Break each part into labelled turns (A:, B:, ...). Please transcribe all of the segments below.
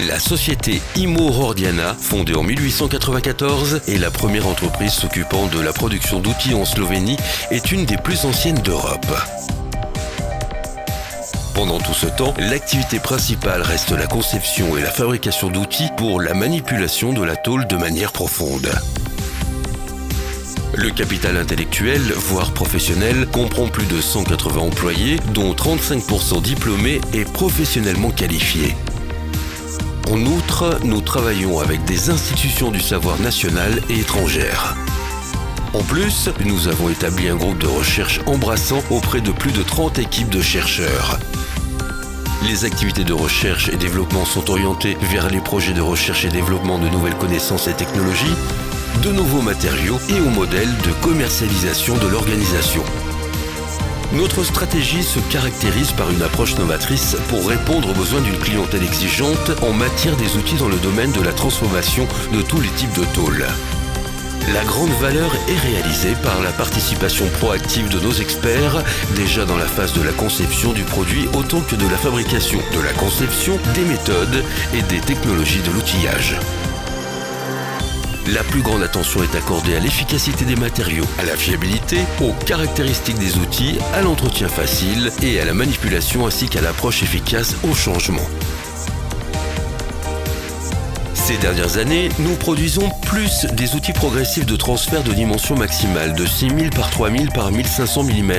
A: La société Immo Rordiana, fondée en 1894, est la première entreprise s'occupant de la production d'outils en Slovénie, est une des plus anciennes d'Europe. Pendant tout ce temps, l'activité principale reste la conception et la fabrication d'outils pour la manipulation de la tôle de manière profonde. Le capital intellectuel, voire professionnel, comprend plus de 180 employés, dont 35% diplômés et professionnellement qualifiés. En outre, nous travaillons avec des institutions du savoir national et étrangères. En plus, nous avons établi un groupe de recherche embrassant auprès de plus de 30 équipes de chercheurs. Les activités de recherche et développement sont orientées vers les projets de recherche et développement de nouvelles connaissances et technologies, de nouveaux matériaux et au modèle de commercialisation de l'organisation. Notre stratégie se caractérise par une approche novatrice pour répondre aux besoins d'une clientèle exigeante en matière des outils dans le domaine de la transformation de tous les types de tôles. La grande valeur est réalisée par la participation proactive de nos experts, déjà dans la phase de la conception du produit autant que de la fabrication, de la conception, des méthodes et des technologies de l'outillage. La plus grande attention est accordée à l'efficacité des matériaux, à la fiabilité, aux caractéristiques des outils, à l'entretien facile et à la manipulation ainsi qu'à l'approche efficace au changement. Ces dernières années, nous produisons plus des outils progressifs de transfert de dimension maximale de 6000 par 3000 par 1500 mm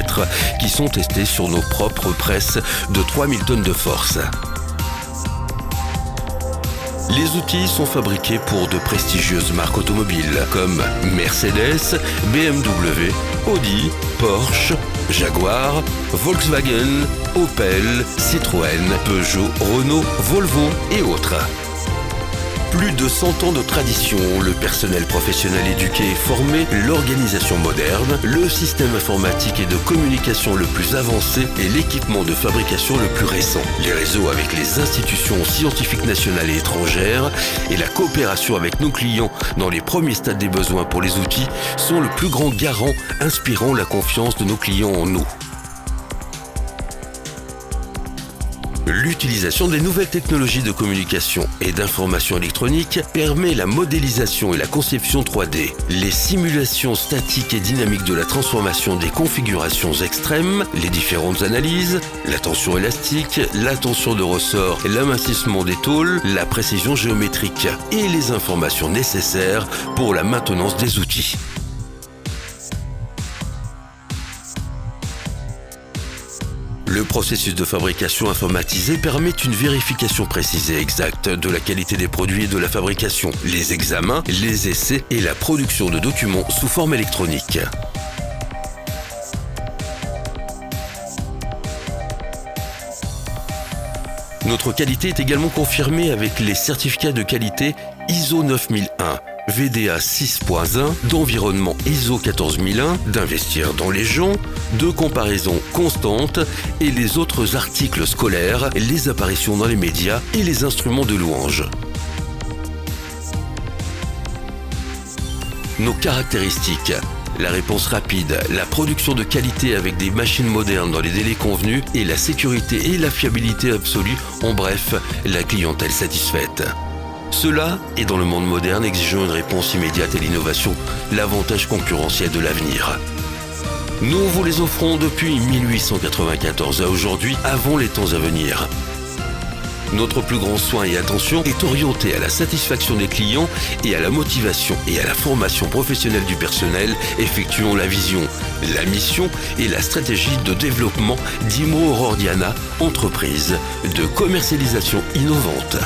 A: qui sont testés sur nos propres presses de 3000 tonnes de force. Les outils sont fabriqués pour de prestigieuses marques automobiles comme Mercedes, BMW, Audi, Porsche, Jaguar, Volkswagen, Opel, Citroën, Peugeot, Renault, Volvo et autres. Plus de 100 ans de tradition, le personnel professionnel éduqué et formé, l'organisation moderne, le système informatique et de communication le plus avancé et l'équipement de fabrication le plus récent. Les réseaux avec les institutions scientifiques nationales et étrangères et la coopération avec nos clients dans les premiers stades des besoins pour les outils sont le plus grand garant inspirant la confiance de nos clients en nous. L'utilisation des nouvelles technologies de communication et d'information électronique permet la modélisation et la conception 3D, les simulations statiques et dynamiques de la transformation des configurations extrêmes, les différentes analyses, la tension élastique, la tension de ressort, l'amincissement des tôles, la précision géométrique et les informations nécessaires pour la maintenance des outils. Le processus de fabrication informatisé permet une vérification précise et exacte de la qualité des produits et de la fabrication, les examens, les essais et la production de documents sous forme électronique. Notre qualité est également confirmée avec les certificats de qualité ISO 9001. VDA 6.1, d'environnement ISO 14001, d'investir dans les gens, de comparaison constante et les autres articles scolaires, les apparitions dans les médias et les instruments de louange. Nos caractéristiques: la réponse rapide, la production de qualité avec des machines modernes dans les délais convenus et la sécurité et la fiabilité absolue, en bref, la clientèle satisfaite. Cela est dans le monde moderne exigeant une réponse immédiate et l'innovation, l'avantage concurrentiel de l'avenir. Nous vous les offrons depuis 1894 à aujourd'hui, avant les temps à venir. Notre plus grand soin et attention est orienté à la satisfaction des clients et à la motivation et à la formation professionnelle du personnel, effectuant la vision, la mission et la stratégie de développement d'Immo Rordiana, entreprise de commercialisation innovante.